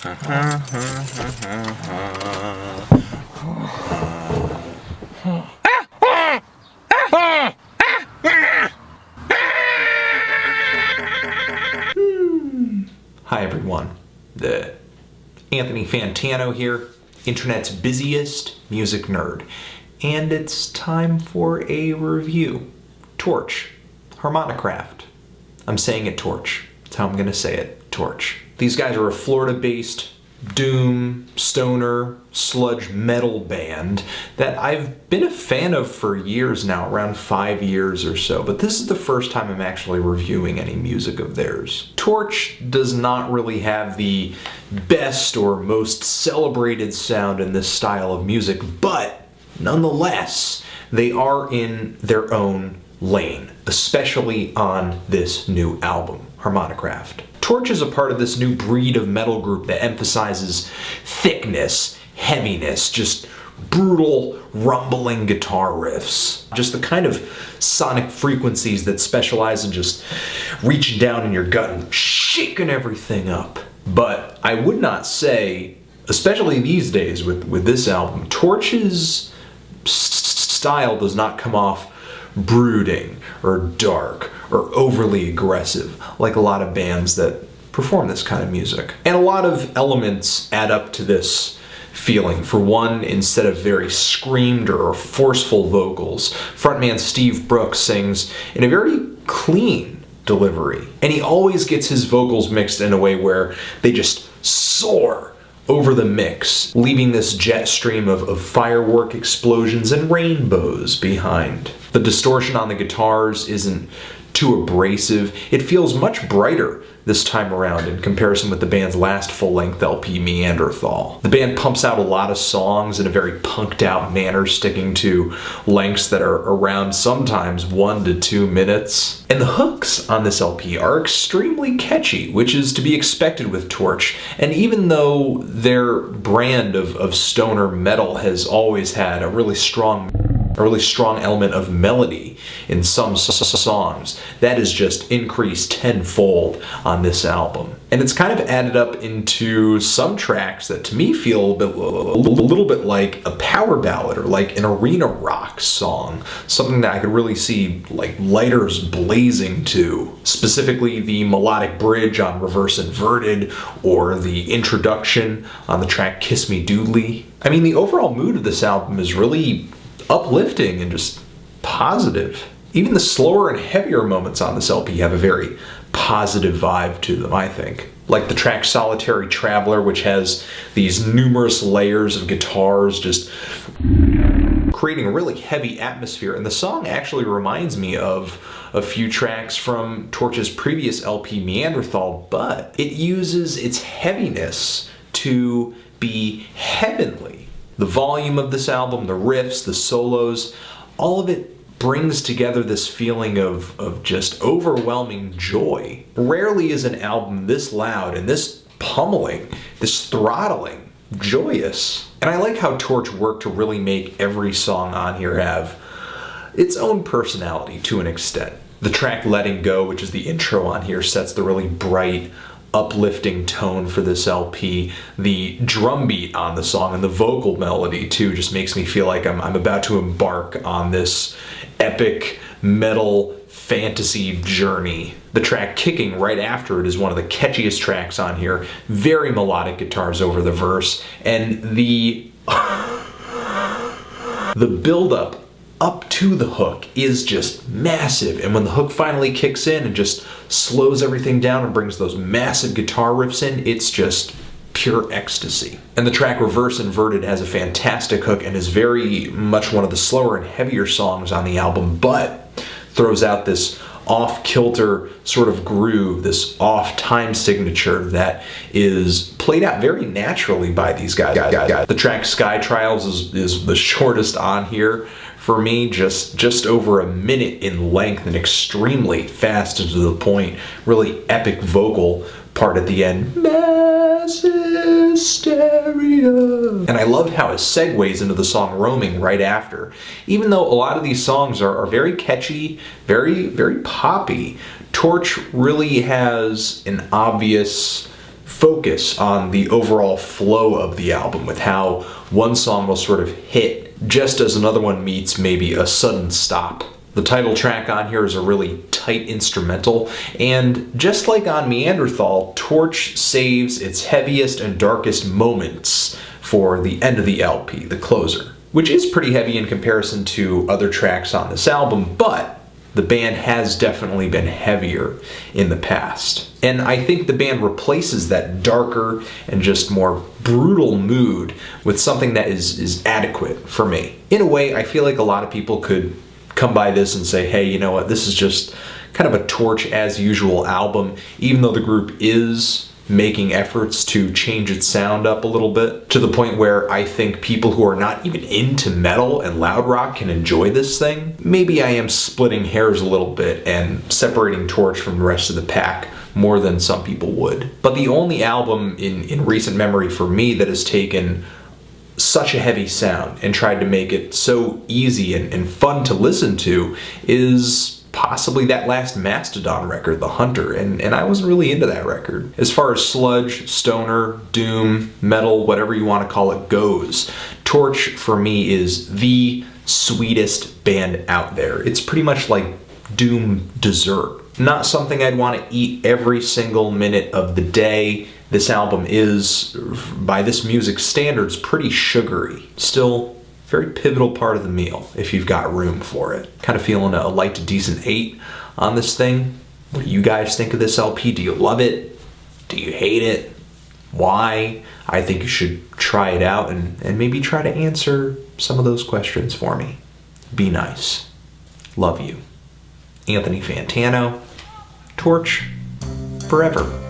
Hi everyone, Anthony Fantano here, internet's busiest music nerd, and it's time for a review. Torche Harmonicraft. I'm saying it Torche. That's how I'm gonna say it, Torche. These guys are a Florida-based doom, stoner, sludge metal band that I've been a fan of for years now, around 5 years or so, but this is the first time I'm actually reviewing any music of theirs. Torche does not really have the best or most celebrated sound in this style of music, but nonetheless, they are in their own lane, especially on this new album, Harmonicraft. Torche is a part of this new breed of metal group that emphasizes thickness, heaviness, just brutal, rumbling guitar riffs. Just the kind of sonic frequencies that specialize in just reaching down in your gut and shaking everything up. But I would not say, especially these days with this album, Torche's style does not come off brooding or dark or overly aggressive like a lot of bands that perform this kind of music. And a lot of elements add up to this feeling. For one, instead of very screamed or forceful vocals, frontman Steve Brooks sings in a very clean delivery. And he always gets his vocals mixed in a way where they just soar over the mix, leaving this jet stream of firework explosions and rainbows behind. The distortion on the guitars isn't too abrasive. It feels much brighter this time around in comparison with the band's last full-length LP, Neanderthal. The band pumps out a lot of songs in a very punked-out manner, sticking to lengths that are around sometimes 1 to 2 minutes. And the hooks on this LP are extremely catchy, which is to be expected with Torche. And even though their brand of stoner metal has always had a really strong element of melody in some songs, that is just increased tenfold on this album. And it's kind of added up into some tracks that to me feel a little bit like a power ballad or like an arena rock song, something that I could really see like lighters blazing to. Specifically the melodic bridge on Reverse Inverted or the introduction on the track Kiss Me Doodly. I mean, the overall mood of this album is really uplifting and just positive. Even the slower and heavier moments on this LP have a very positive vibe to them, I think. Like the track Solitary Traveler, which has these numerous layers of guitars just creating a really heavy atmosphere. And the song actually reminds me of a few tracks from Torche's previous LP, Neanderthal, but it uses its heaviness to be heavenly. The volume of this album, the riffs, the solos, all of it brings together this feeling of just overwhelming joy. Rarely is an album this loud and this pummeling, this throttling, joyous. And I like how Torche worked to really make every song on here have its own personality to an extent. The track Letting Go, which is the intro on here, sets the really bright, uplifting tone for this LP. The drum beat on the song and the vocal melody too just makes me feel like I'm about to embark on this epic metal fantasy journey. The track Kicking right after it is one of the catchiest tracks on here. Very melodic guitars over the verse, and the build-up up to the hook is just massive, and when the hook finally kicks in and just slows everything down and brings those massive guitar riffs in, it's just pure ecstasy. And the track Reverse Inverted has a fantastic hook and is very much one of the slower and heavier songs on the album, but throws out this off-kilter sort of groove, this off-time signature that is played out very naturally by these guys. The track Sky Trials is the shortest on here for me, just over a minute in length and extremely fast and to the point. Really epic vocal part at the end. Mass hysteria. And I love how it segues into the song Roaming right after. Even though a lot of these songs are very catchy, very, very poppy, Torche really has an obvious focus on the overall flow of the album, with how one song will sort of hit just as another one meets maybe a sudden stop. The title track on here is a really tight instrumental, and just like on Neanderthal, Torche saves its heaviest and darkest moments for the end of the LP, the closer, which is pretty heavy in comparison to other tracks on this album, but the band has definitely been heavier in the past. And I think the band replaces that darker and just more brutal mood with something that is adequate for me. In a way, I feel like a lot of people could come by this and say, hey, you know what, this is just kind of a Torche as usual album, even though the group is making efforts to change its sound up a little bit, to the point where I think people who are not even into metal and loud rock can enjoy this thing. Maybe I am splitting hairs a little bit and separating Torche from the rest of the pack more than some people would. But the only album in recent memory for me that has taken such a heavy sound and tried to make it so easy and fun to listen to is possibly that last Mastodon record, The Hunter, and I wasn't really into that record. As far as sludge, stoner, doom, metal, whatever you want to call it goes, Torche for me is the sweetest band out there. It's pretty much like doom dessert. Not something I'd want to eat every single minute of the day. This album is, by this music standards, pretty sugary. Still, very pivotal part of the meal if you've got room for it. Kind of feeling a light to decent 8 on this thing. What do you guys think of this LP? Do you love it? Do you hate it? Why? I think you should try it out and maybe try to answer some of those questions for me. Be nice. Love you. Anthony Fantano, Torche, forever.